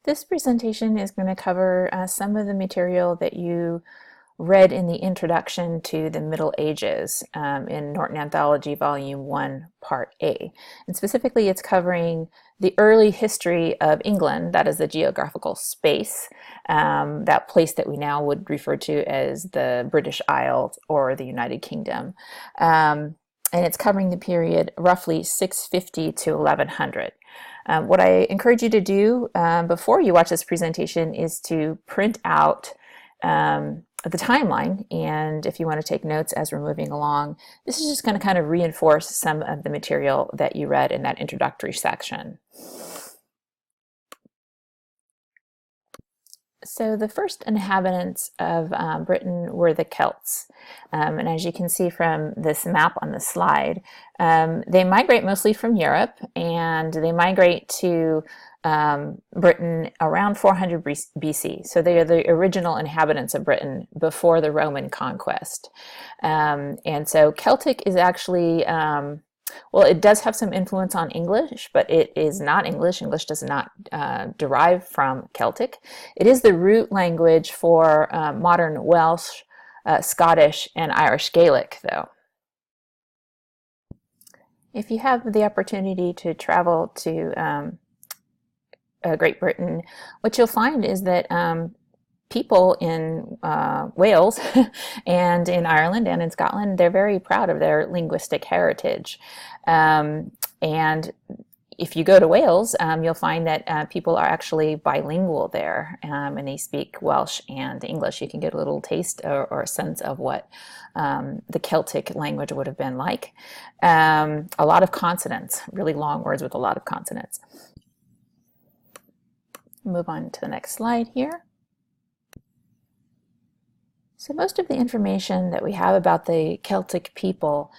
This presentation is going to cover some of the material that you read in the introduction to the Middle Ages in Norton Anthology Volume 1, Part A. And specifically, it's covering the early history of England, that is the geographical space, that place that we now would refer to as the British Isles or the United Kingdom. And it's covering the period roughly 650 to 1100. What I encourage you to do before you watch this presentation is to print out the timeline, and if you want to take notes as we're moving along, this is just going to kind of reinforce some of the material that you read in that introductory section. So the first inhabitants of Britain were the Celts. And as you can see from this map on the slide, they migrate mostly from Europe, and they migrate to Britain around 400 BC. So they are the original inhabitants of Britain before the Roman conquest. And so Celtic is actually well, it does have some influence on English, but it is not English. English does not derive from Celtic. It is the root language for modern Welsh, Scottish, and Irish Gaelic, though. If you have the opportunity to travel to Great Britain, what you'll find is that people in Wales and in Ireland and in Scotland, they're very proud of their linguistic heritage. And if you go to Wales, you'll find that people are actually bilingual there, and they speak Welsh and English. You can get a little taste or a sense of what the Celtic language would have been like. A lot of consonants, really long words with a lot of consonants. Move on to the next slide here. So most of the information that we have about the Celtic people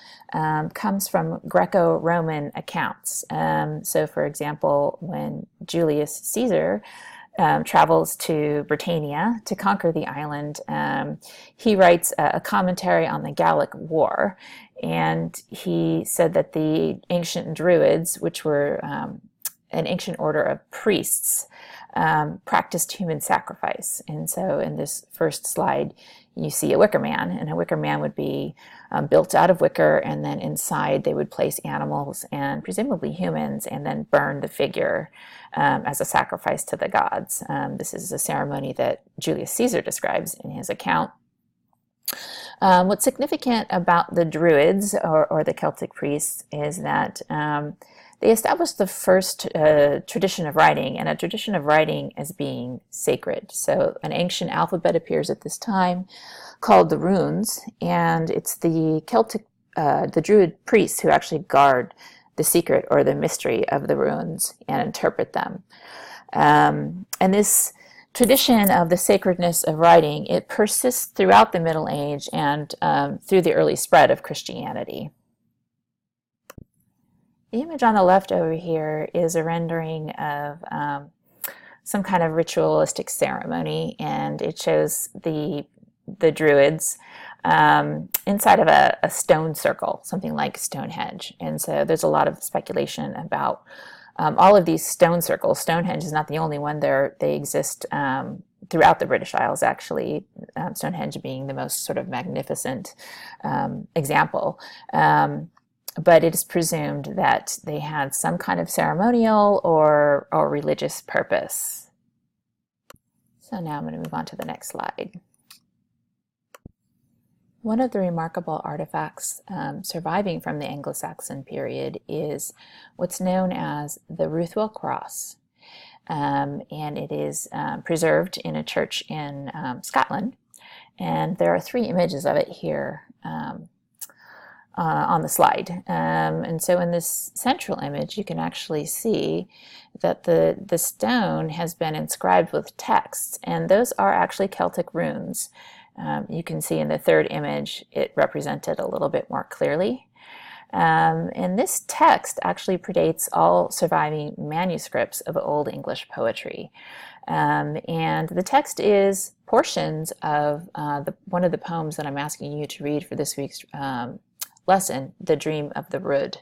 comes from Greco-Roman accounts. So for example, when Julius Caesar travels to Britannia to conquer the island, he writes a commentary on the Gallic War, and he said that the ancient Druids, which were an ancient order of priests, practiced human sacrifice. And so in this first slide, you see a wicker man, and a wicker man would be built out of wicker, and then inside they would place animals and presumably humans, and then burn the figure as a sacrifice to the gods. This is a ceremony that Julius Caesar describes in his account. What's significant about the Druids, or the Celtic priests, is that they established the first tradition of writing, and a tradition of writing as being sacred. So an ancient alphabet appears at this time called the runes, and it's the Celtic, the Druid priests who actually guard the secret or the mystery of the runes and interpret them. And this tradition of the sacredness of writing, it persists throughout the Middle Age and through the early spread of Christianity. The image on the left over here is a rendering of some kind of ritualistic ceremony, and it shows the Druids inside of a stone circle, something like Stonehenge. And so there's a lot of speculation about all of these stone circles. Stonehenge is not the only one. They exist throughout the British Isles, actually, Stonehenge being the most sort of magnificent example. But it is presumed that they had some kind of ceremonial or religious purpose. So now I'm going to move on to the next slide. One of the remarkable artifacts surviving from the Anglo-Saxon period is what's known as the Ruthwell Cross. And it is preserved in a church in Scotland. And there are 3 images of it here on the slide. And so in this central image, you can actually see that the stone has been inscribed with texts, and those are actually Celtic runes. You can see in the third image, it represented a little bit more clearly. And this text actually predates all surviving manuscripts of Old English poetry. And the text is portions of one of the poems that I'm asking you to read for this week's lesson, The Dream of the Rood.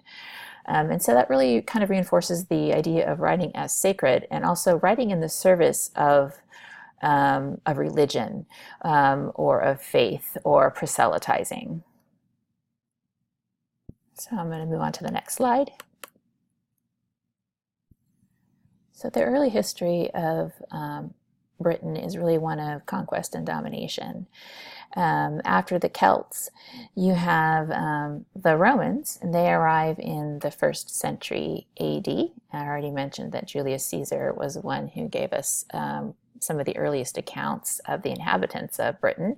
And so that really kind of reinforces the idea of writing as sacred and also writing in the service of religion or of faith or proselytizing. So I'm going to move on to the next slide. So the early history of Britain is really one of conquest and domination. After the Celts, you have the Romans, and they arrive in the 1st century AD. I already mentioned that Julius Caesar was the one who gave us some of the earliest accounts of the inhabitants of Britain.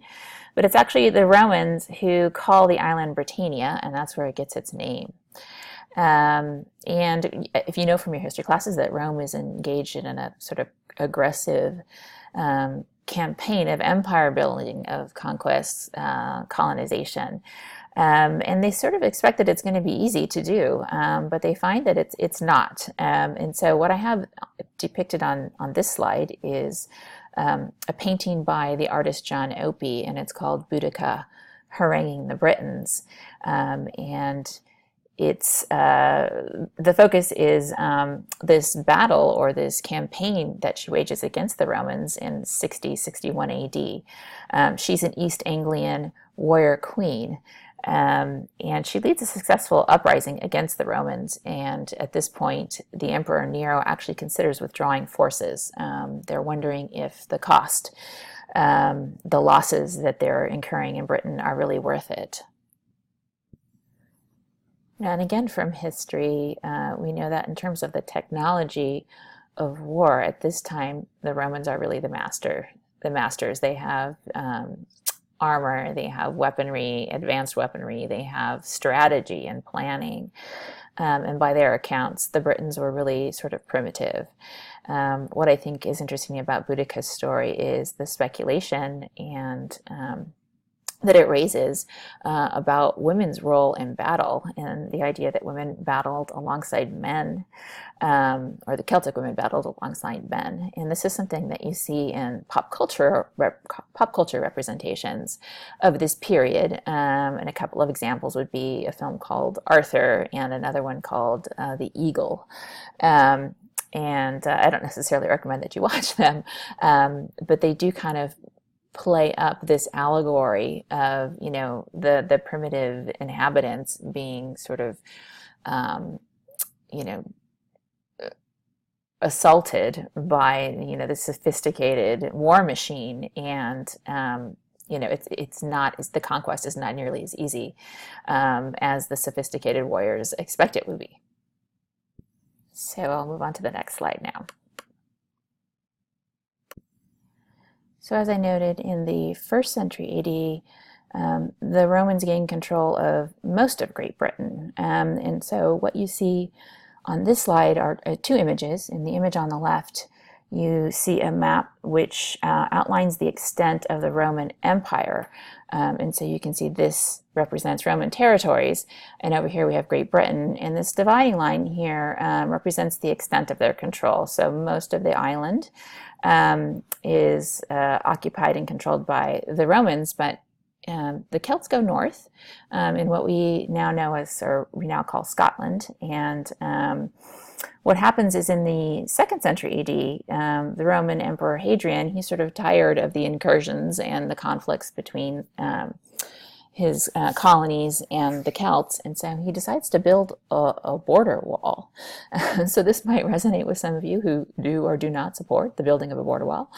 But it's actually the Romans who call the island Britannia, and that's where it gets its name. And if you know from your history classes that Rome is engaged in a sort of aggressive campaign of empire building, of conquest, colonization. And they sort of expect that it's going to be easy to do, but they find that it's not. And so what I have depicted on this slide is a painting by the artist John Opie, and it's called Boudica Haranguing the Britons. And it's the focus is this battle or this campaign that she wages against the Romans in 60-61 AD. She's an East Anglian warrior queen, and she leads a successful uprising against the Romans. And at this point, the Emperor Nero actually considers withdrawing forces. They're wondering if the cost, the losses that they're incurring in Britain are really worth it. And again, from history, we know that in terms of the technology of war at this time, the Romans are really the masters. They have armor, they have weaponry, advanced weaponry, they have strategy and planning. And by their accounts, the Britons were really sort of primitive. What I think is interesting about Boudica's story is the speculation and that it raises about women's role in battle, and the idea that women battled alongside men, or the Celtic women battled alongside men. And this is something that you see in pop culture representations of this period. And a couple of examples would be a film called Arthur and another one called The Eagle. And I don't necessarily recommend that you watch them, but they do kind of play up this allegory of, you know, the primitive inhabitants being sort of, you know, assaulted by, you know, the sophisticated war machine. And, you know, the conquest is not nearly as easy as the sophisticated warriors expect it would be. So I'll move on to the next slide now. So as I noted, in the 1st century AD, the Romans gained control of most of Great Britain. And so what you see on this slide are two images. In the image on the left, you see a map which outlines the extent of the Roman Empire. And so you can see this represents Roman territories, and over here we have Great Britain. And this dividing line here represents the extent of their control. So most of the island is occupied and controlled by the Romans, but the Celts go north in what we now know as, or we now call Scotland. And what happens is in the 2nd century AD, the Roman Emperor Hadrian, he's sort of tired of the incursions and the conflicts between his colonies and the Celts, and so he decides to build a border wall. So this might resonate with some of you who do or do not support the building of a border wall.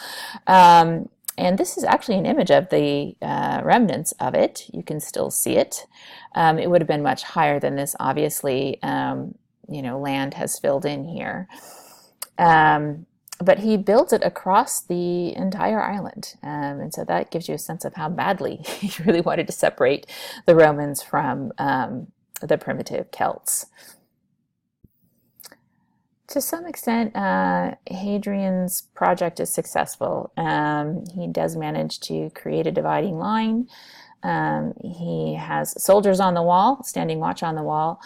And this is actually an image of the remnants of it. You can still see it. It would have been much higher than this, obviously. You know, land has filled in here. But he builds it across the entire island. And so that gives you a sense of how badly he really wanted to separate the Romans from the primitive Celts. To some extent, Hadrian's project is successful. He does manage to create a dividing line. He has soldiers on the wall, standing watch on the wall.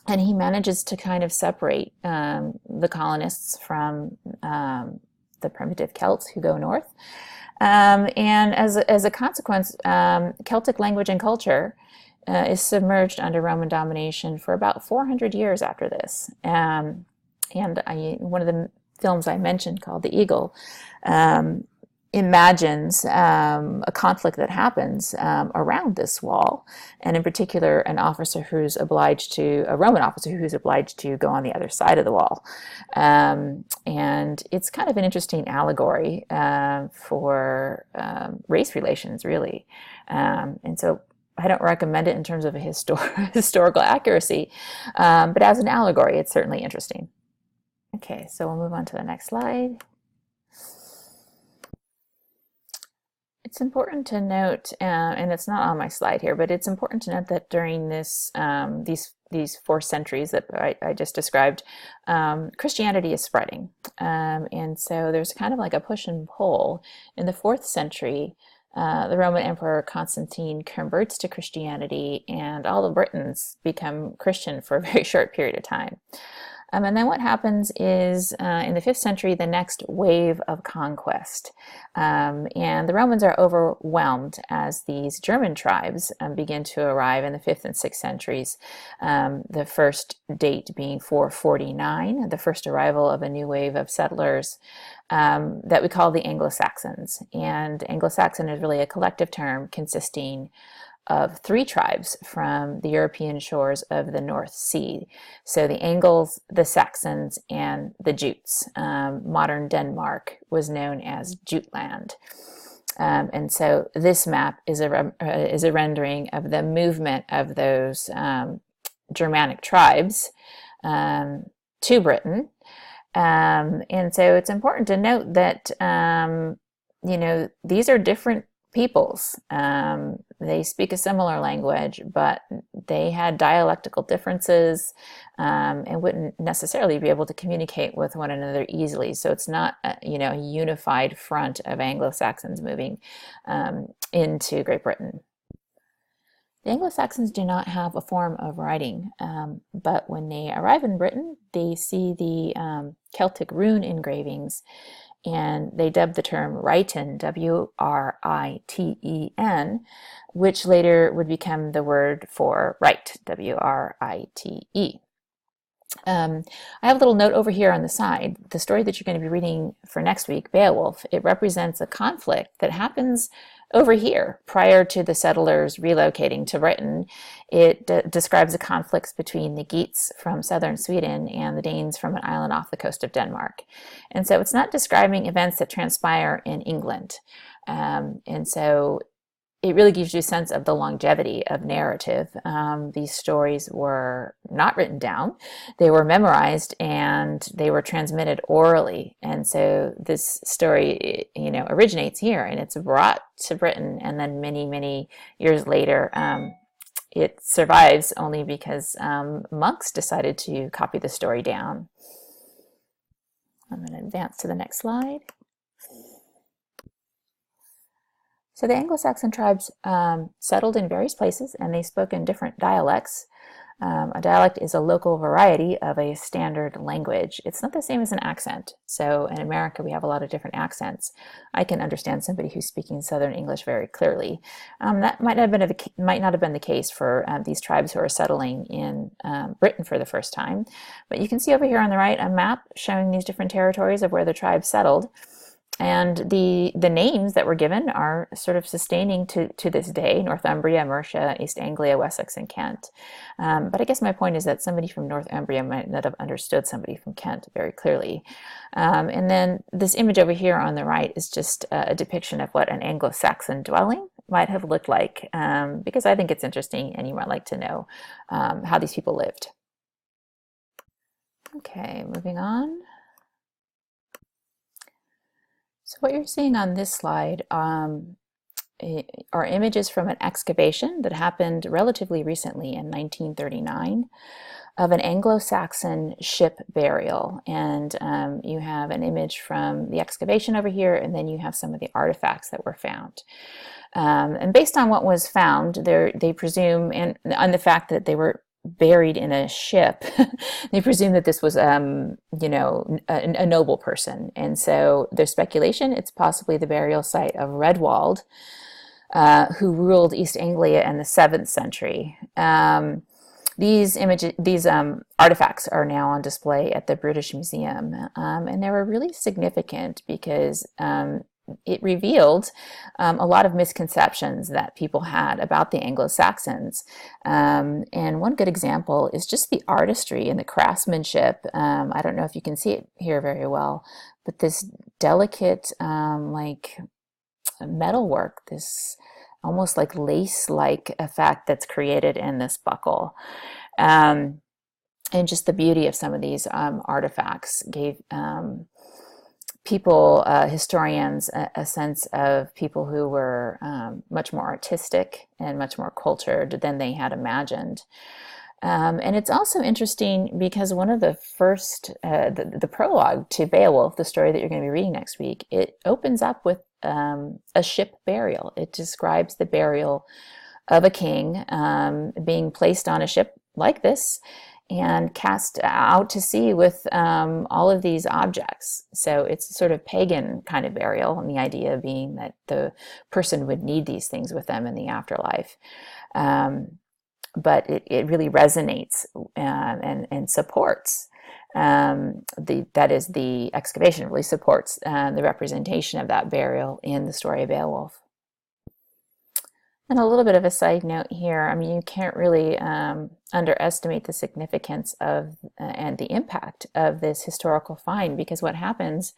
And he manages to kind of separate the colonists from the primitive Celts who go north. And as a consequence, Celtic language and culture is submerged under Roman domination for about 400 years after this. One of the films I mentioned called The Eagle um, imagines a conflict that happens around this wall, and in particular, a Roman officer who's obliged to go on the other side of the wall. And it's kind of an interesting allegory for race relations, really. And so I don't recommend it in terms of a historical accuracy, but as an allegory, it's certainly interesting. Okay, so we'll move on to the next slide. It's important to note, and it's not on my slide here, but it's important to note that during these 4 centuries that I just described, Christianity is spreading. And so there's kind of like a push and pull. In the 4th century, the Roman Emperor Constantine converts to Christianity, and all the Britons become Christian for a very short period of time. And then what happens is, in the 5th century, the next wave of conquest. And the Romans are overwhelmed as these German tribes begin to arrive in the 5th and 6th centuries. The first date being 449, the first arrival of a new wave of settlers that we call the Anglo-Saxons. And Anglo-Saxon is really a collective term consisting of 3 tribes from the European shores of the North Sea. So the Angles, the Saxons, and the Jutes. Modern Denmark was known as Jutland. And so this map is a rendering of the movement of those Germanic tribes to Britain. And so it's important to note that, these are different peoples. They speak a similar language, but they had dialectical differences and wouldn't necessarily be able to communicate with one another easily. So it's not a unified front of Anglo-Saxons moving into Great Britain. The Anglo-Saxons do not have a form of writing, but when they arrive in Britain, they see the Celtic rune engravings, and they dubbed the term Writen, W-R-I-T-E-N, which later would become the word for write, W-R-I-T-E. I have a little note over here on the side. The story that you're going to be reading for next week, Beowulf, it represents a conflict that happens over here prior to the settlers relocating to Britain. It describes the conflicts between the Geats from southern Sweden and the Danes from an island off the coast of Denmark. And so it's not describing events that transpire in England. And so it really gives you a sense of the longevity of narrative. These stories were not written down. They were memorized and they were transmitted orally. And so this story, originates here, and it's brought to Britain, and then many, many years later, it survives only because monks decided to copy the story down. I'm going to advance to the next slide. So the Anglo-Saxon tribes settled in various places, and they spoke in different dialects. A dialect is a local variety of a standard language. It's not the same as an accent. So in America, we have a lot of different accents. I can understand somebody who's speaking Southern English very clearly. That might not have been the case for these tribes who are settling in Britain for the first time. But you can see over here on the right a map showing these different territories of where the tribes settled. And the names that were given are sort of sustaining to this day: Northumbria, Mercia, East Anglia, Wessex, and Kent. But I guess my point is that somebody from Northumbria might not have understood somebody from Kent very clearly. And then this image over here on the right is just a depiction of what an Anglo-Saxon dwelling might have looked like, because I think it's interesting and you might like to know how these people lived. Okay, moving on. So what you're seeing on this slide are images from an excavation that happened relatively recently in 1939 of an Anglo-Saxon ship burial. And you have an image from the excavation over here, and then you have some of the artifacts that were found. And based on what was found, they presume, and on the fact that they were buried in a ship, they presume that this was, a noble person. And so there's speculation it's possibly the burial site of Redwald, who ruled East Anglia in the 7th century. These artifacts are now on display at the British Museum, and they were really significant because it revealed a lot of misconceptions that people had about the Anglo-Saxons. And one good example is just the artistry and the craftsmanship. I don't know if you can see it here very well, but this delicate, like metalwork, this almost like lace-like effect that's created in this buckle. Um, and just the beauty of some of these artifacts gave people, historians, a sense of people who were much more artistic and much more cultured than they had imagined. And it's also interesting because one of the first, the prologue to Beowulf, the story that you're going to be reading next week, it opens up with a ship burial. It describes the burial of a king being placed on a ship like this and cast out to sea with all of these objects. So it's a sort of pagan kind of burial, and the idea being that the person would need these things with them in the afterlife. But it really resonates and supports that is the excavation really supports the representation of that burial in the story of Beowulf. And a little bit of a side note here, I mean, you can't really underestimate the significance of and the impact of this historical find, because what happens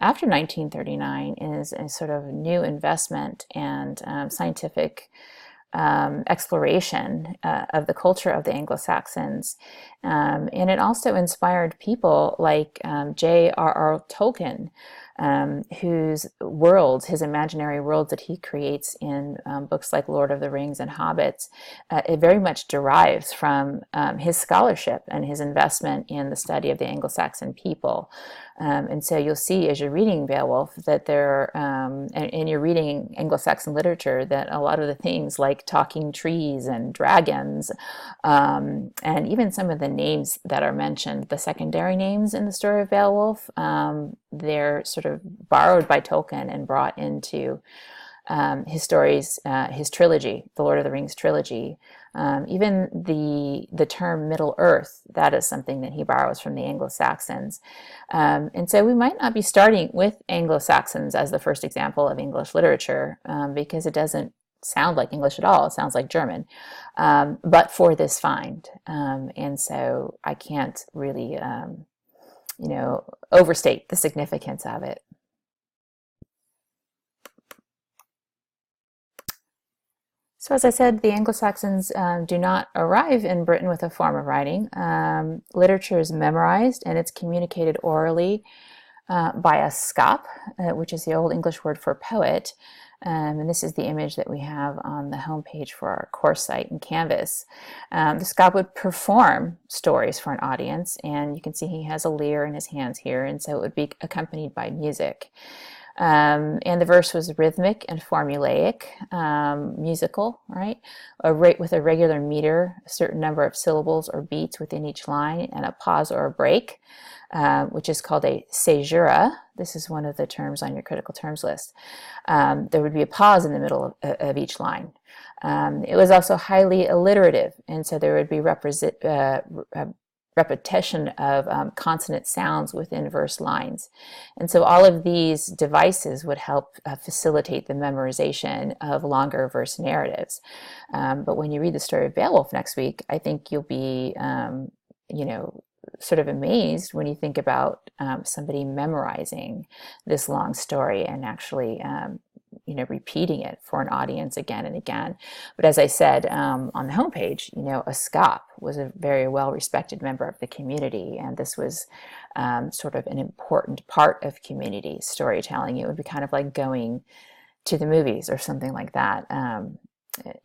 after 1939 is a sort of new investment and scientific exploration of the culture of the Anglo-Saxons. And it also inspired people like J.R.R. Tolkien, whose worlds, his imaginary worlds that he creates in books like Lord of the Rings and Hobbits, it very much derives from his scholarship and his investment in the study of the Anglo-Saxon people. And so you'll see as you're reading Beowulf that and you're reading Anglo-Saxon literature, that a lot of the things like talking trees and dragons, and even some of the names that are mentioned, the secondary names in the story of Beowulf, they're sort of borrowed by Tolkien and brought into his stories, his trilogy, the Lord of the Rings trilogy. Even the term Middle Earth, that is something that he borrows from the Anglo-Saxons. And so we might not be starting with Anglo-Saxons as the first example of English literature, because it doesn't sound like English at all. It sounds like German, but for this find. And so I can't really, overstate the significance of it. So as I said, the Anglo-Saxons do not arrive in Britain with a form of writing. Literature is memorized and it's communicated orally by a scop, which is the Old English word for poet. And this is the image that we have on the homepage for our course site in Canvas. The scop would perform stories for an audience, and you can see he has a lyre in his hands here, and so it would be accompanied by music. And the verse was rhythmic and formulaic, musical, right? With a regular meter, a certain number of syllables or beats within each line, and a pause or a break, which is called a caesura. This is one of the terms on your critical terms list. There would be a pause in the middle of each line. It was also highly alliterative, and so there would be repetition of consonant sounds within verse lines. And so all of these devices would help facilitate the memorization of longer verse narratives. But when you read the story of Beowulf next week, I think you'll be, sort of amazed when you think about somebody memorizing this long story and actually repeating it for an audience again and again. But as I said on the homepage, a scop was a very well-respected member of the community, and this was sort of an important part of community storytelling. It would be kind of like going to the movies or something like that,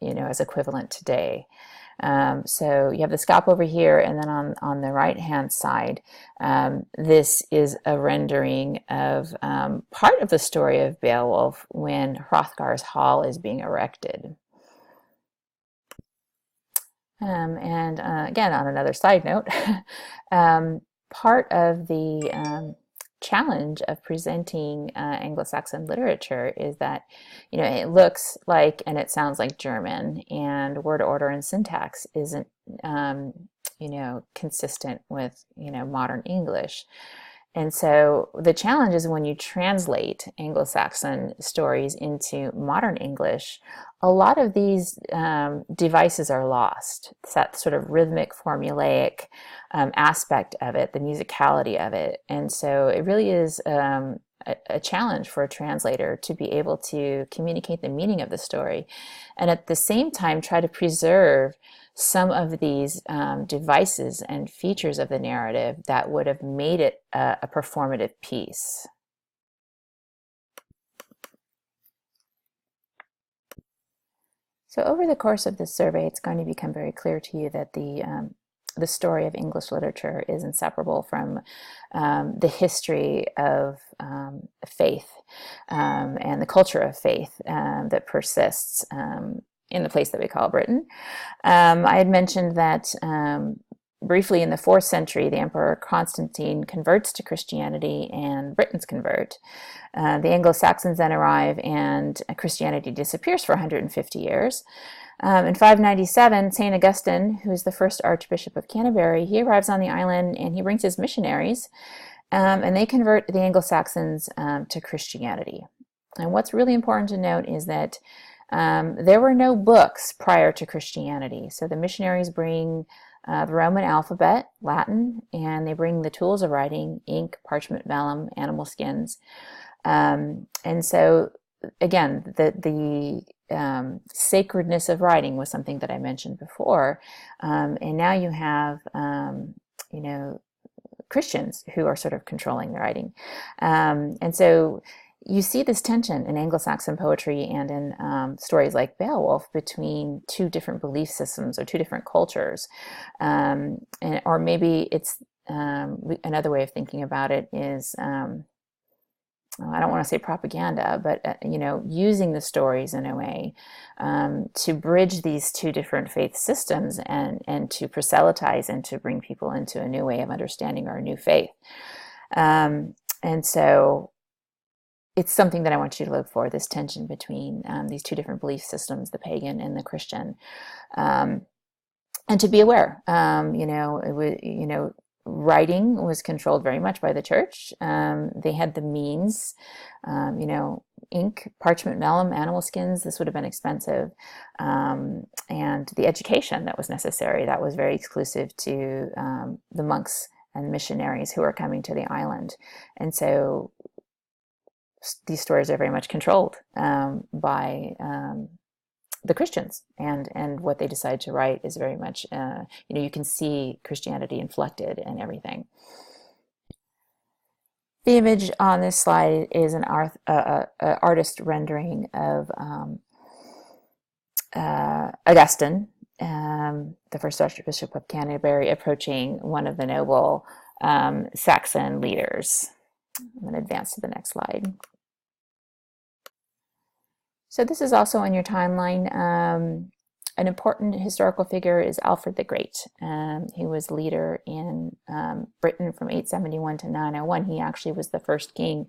as equivalent today. So you have the scop over here, and then on the right-hand side, this is a rendering of part of the story of Beowulf when Hrothgar's hall is being erected. And again, on another side note, part of the challenge of presenting Anglo-Saxon literature is that, it looks like and it sounds like German, and word order and syntax isn't, consistent with, modern English. And so the challenge is when you translate Anglo-Saxon stories into modern English, a lot of these devices are lost. It's that sort of rhythmic, formulaic aspect of it, the musicality of it. And so it really is a challenge for a translator to be able to communicate the meaning of the story and at the same time try to preserve some of these devices and features of the narrative that would have made it a performative piece. So over the course of this survey, it's going to become very clear to you that the story of English literature is inseparable from the history of faith and the culture of faith that persists in the place that we call Britain. I had mentioned that briefly in the 4th century, the Emperor Constantine converts to Christianity and Britons convert. The Anglo-Saxons then arrive and Christianity disappears for 150 years. In 597, St. Augustine, who is the first Archbishop of Canterbury, he arrives on the island and he brings his missionaries and they convert the Anglo-Saxons to Christianity. And what's really important to note is that there were no books prior to Christianity. So the missionaries bring the Roman alphabet, Latin, and they bring the tools of writing, ink, parchment, vellum, animal skins. And so, again, the sacredness of writing was something that I mentioned before. And now you have, Christians who are sort of controlling the writing. And so you see this tension in Anglo-Saxon poetry and in stories like Beowulf between two different belief systems or two different cultures. Or maybe it's another way of thinking about it is, I don't want to say propaganda, but using the stories in a way to bridge these two different faith systems and to proselytize and to bring people into a new way of understanding or a new faith. And so it's something that I want you to look for, this tension between these two different belief systems, the pagan and the Christian, and to be aware. Writing was controlled very much by the church. They had the means, ink, parchment, vellum, animal skins. This would have been expensive, and the education that was necessary, that was very exclusive to the monks and missionaries who were coming to the island. And so these stories are very much controlled by the Christians, and what they decide to write is very much, you can see Christianity inflected in everything. The image on this slide is an artist rendering of Augustine, the first Archbishop of Canterbury, approaching one of the noble Saxon leaders. I'm going to advance to the next slide. So this is also on your timeline. An important historical figure is Alfred the Great. He was leader in Britain from 871 to 901. He actually was the first king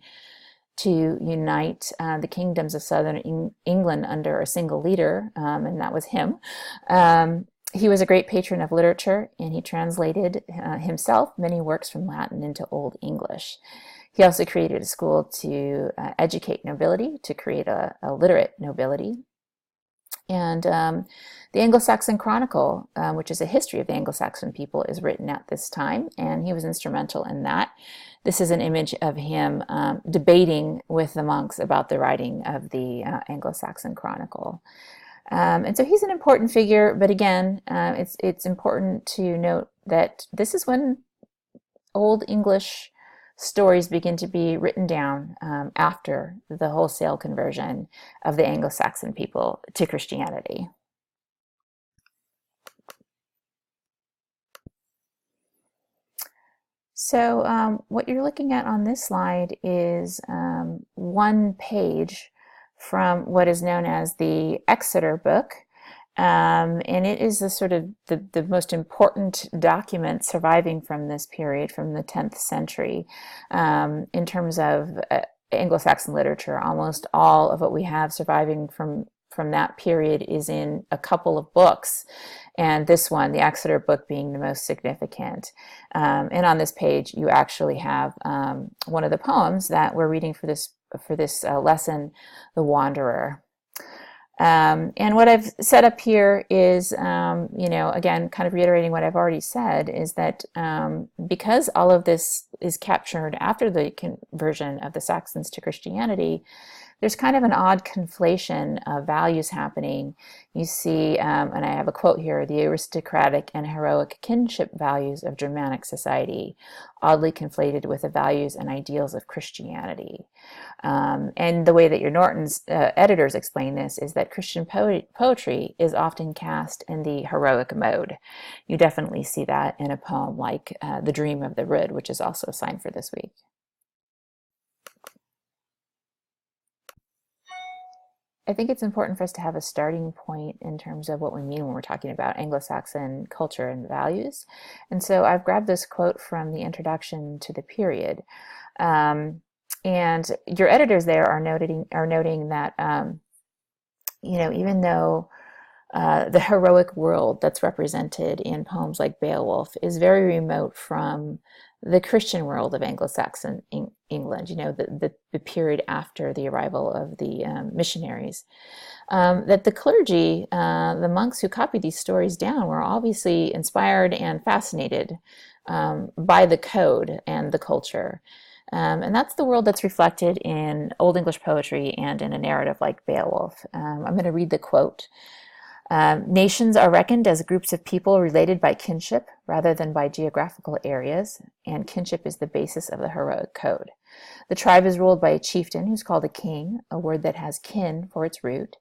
to unite the kingdoms of southern England under a single leader, and that was him. He was a great patron of literature, and he translated himself many works from Latin into Old English. He also created a school to educate nobility, to create a literate nobility. And the Anglo-Saxon Chronicle, which is a history of the Anglo-Saxon people, is written at this time, and he was instrumental in that. This is an image of him debating with the monks about the writing of the Anglo-Saxon Chronicle. And so he's an important figure, but again, it's important to note that this is when Old English stories begin to be written down after the wholesale conversion of the Anglo-Saxon people to Christianity. So what you're looking at on this slide is one page from what is known as the Exeter book. And it is the sort of the most important document surviving from this period, from the 10th century, in terms of Anglo-Saxon literature. Almost all of what we have surviving from that period is in a couple of books, and this one, the Exeter book, being the most significant. And on this page, you actually have one of the poems that we're reading for this lesson, "The Wanderer." And what I've set up here is, again, kind of reiterating what I've already said, is that because all of this is captured after the conversion of the Saxons to Christianity, there's kind of an odd conflation of values happening. You see, and I have a quote here, "the aristocratic and heroic kinship values of Germanic society, oddly conflated with the values and ideals of Christianity." And the way that your Norton's editors explain this is that Christian poetry is often cast in the heroic mode. You definitely see that in a poem like "The Dream of the Rood," which is also assigned for this week. I think it's important for us to have a starting point in terms of what we mean when we're talking about Anglo-Saxon culture and values. And so I've grabbed this quote from the introduction to the period. And your editors there are noting that, even though the heroic world that's represented in poems like Beowulf is very remote from the Christian world of Anglo-Saxon England, the period after the arrival of the missionaries, that the clergy, the monks who copied these stories down, were obviously inspired and fascinated by the code and the culture. And that's the world that's reflected in Old English poetry and in a narrative like Beowulf. I'm going to read the quote. "Nations are reckoned as groups of people related by kinship rather than by geographical areas, and kinship is the basis of the heroic code. The tribe is ruled by a chieftain who's called a king, a word that has kin for its root.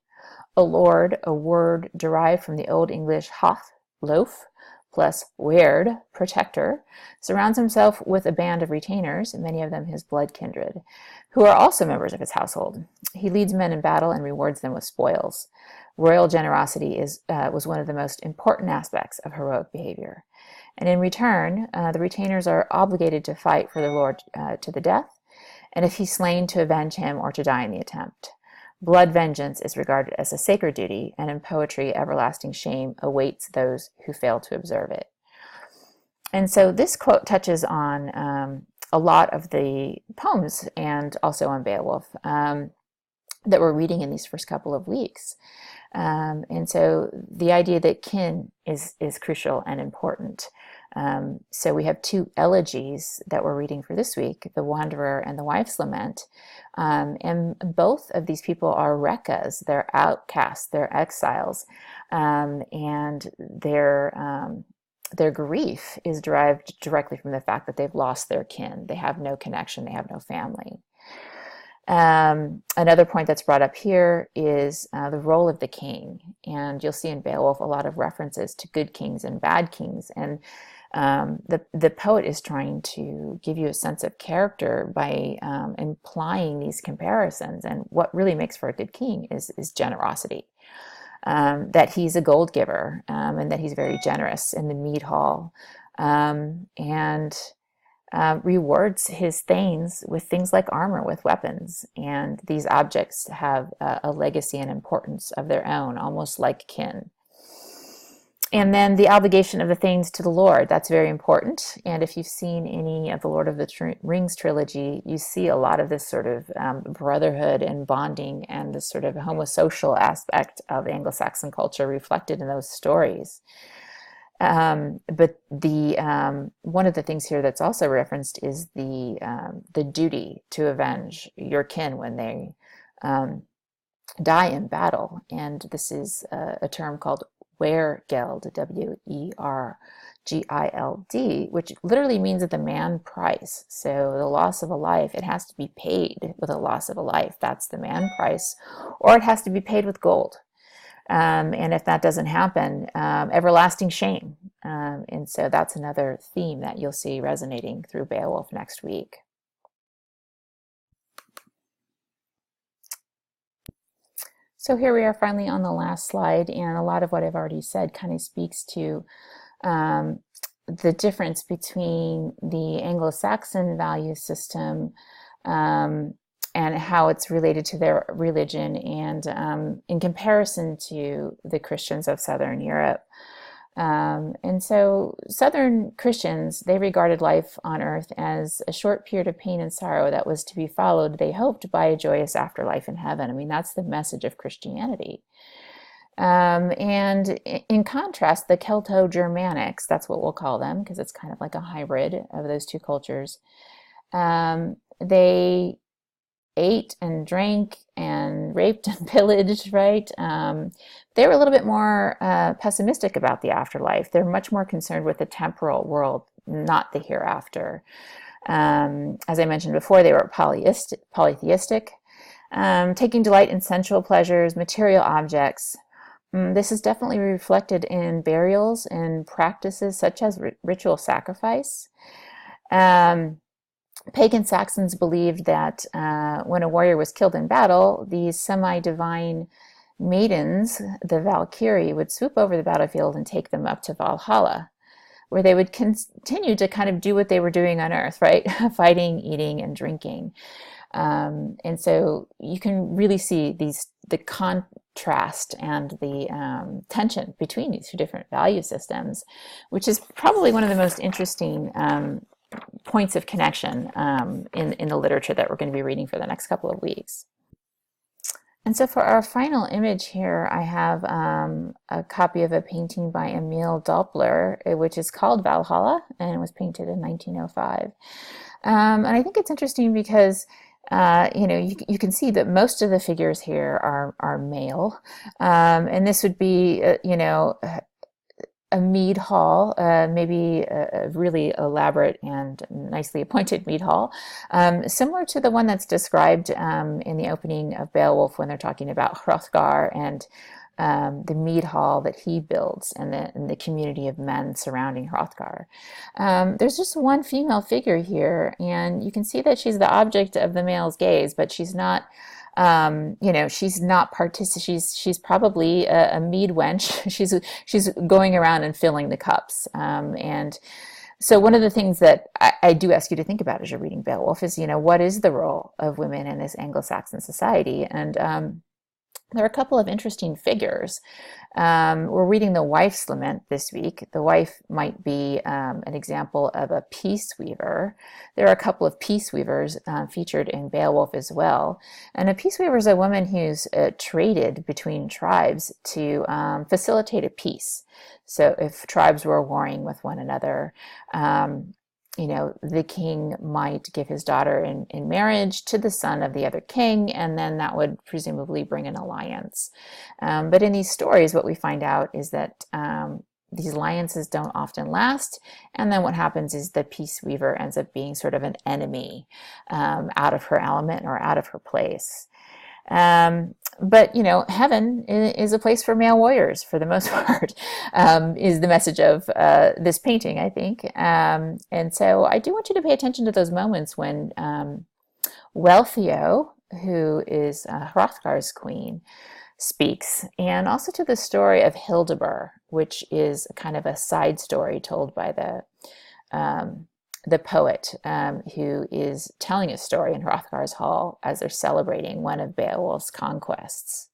A lord, a word derived from the Old English hof, loaf, plus weird, protector, surrounds himself with a band of retainers, many of them his blood kindred, who are also members of his household. He leads men in battle and rewards them with spoils. Royal generosity was one of the most important aspects of heroic behavior. And in return, the retainers are obligated to fight for their lord to the death, and if he's slain, to avenge him or to die in the attempt. Blood vengeance is regarded as a sacred duty, and in poetry, everlasting shame awaits those who fail to observe it." And so this quote touches on a lot of the poems and also on Beowulf that we're reading in these first couple of weeks. And so the idea that kin is crucial and important. So we have two elegies that we're reading for this week, "The Wanderer" and "The Wife's Lament." And both of these people are rekas, they're outcasts, they're exiles, and their grief is derived directly from the fact that they've lost their kin. They have no connection, they have no family. Another point that's brought up here is the role of the king, and you'll see in Beowulf a lot of references to good kings and bad kings, and the poet is trying to give you a sense of character by implying these comparisons. And what really makes for a good king is generosity, that he's a gold giver, and that he's very generous in the mead hall, and rewards his thanes with things like armor, with weapons, and these objects have a legacy and importance of their own, almost like kin. And then the obligation of the thanes to the Lord, that's very important. And if you've seen any of the Lord of the Rings trilogy, you see a lot of this sort of brotherhood and bonding and this sort of homosocial aspect of Anglo-Saxon culture reflected in those stories. But one of the things here that's also referenced is the duty to avenge your kin when they die in battle. And this is a term called Wehrgeld, Wergild, which literally means the man price. So the loss of a life, it has to be paid with a loss of a life. That's the man price, or it has to be paid with gold. And if that doesn't happen, everlasting shame. And so that's another theme that you'll see resonating through Beowulf next week. So here we are finally on the last slide, and a lot of what I've already said kind of speaks to um, the difference between the Anglo-Saxon value system um, and how it's related to their religion, and in comparison to the Christians of Southern Europe. And so Southern Christians, they regarded life on earth as a short period of pain and sorrow that was to be followed, they hoped, by a joyous afterlife in heaven. I mean, that's the message of Christianity. And in contrast, the Celto-Germanics, that's what we'll call them because it's kind of like a hybrid of those two cultures, they ate and drank and raped and pillaged, right? They were a little bit more pessimistic about the afterlife. They're much more concerned with the temporal world, not the hereafter. As I mentioned before, they were polytheistic, taking delight in sensual pleasures, material objects. This is definitely reflected in burials and practices such as ritual sacrifice. Pagan Saxons believed that when a warrior was killed in battle, these semi-divine maidens, the Valkyrie, would swoop over the battlefield and take them up to Valhalla, where they would continue to kind of do what they were doing on Earth, right? Fighting, eating, and drinking. And so you can really see the contrast and the tension between these two different value systems, which is probably one of the most interesting points of connection in the literature that we're going to be reading for the next couple of weeks. And so for our final image here, I have a copy of a painting by Emil Doppler, which is called Valhalla, and it was painted in 1905. And I think it's interesting because you can see that most of the figures here are male, and this would be a mead hall, maybe a really elaborate and nicely appointed mead hall, similar to the one that's described in the opening of Beowulf when they're talking about Hrothgar and the mead hall that he builds and the community of men surrounding Hrothgar. There's just one female figure here, and you can see that she's the object of the male's gaze, but she's not she's not she's probably a mead wench. She's going around and filling the cups. And so one of the things that I do ask you to think about as you're reading Beowulf is, what is the role of women in this Anglo-Saxon society? And there are a couple of interesting figures. We're reading the wife's lament this week. The wife might be an example of a peace weaver. There are a couple of peace weavers featured in Beowulf as well. And a peace weaver is a woman who's traded between tribes to facilitate a peace. So if tribes were warring with one another, the king might give his daughter in marriage to the son of the other king, and then that would presumably bring an alliance. But in these stories, what we find out is that these alliances don't often last, and then what happens is the peace weaver ends up being sort of an enemy, out of her element or out of her place. But heaven is a place for male warriors for the most part, is the message of this painting, I think. And so I do want you to pay attention to those moments when Wealhtheow, who is Hrothgar's queen, speaks, and also to the story of Hildebur, which is kind of a side story told by the poet, who is telling a story in Hrothgar's hall as they're celebrating one of Beowulf's conquests.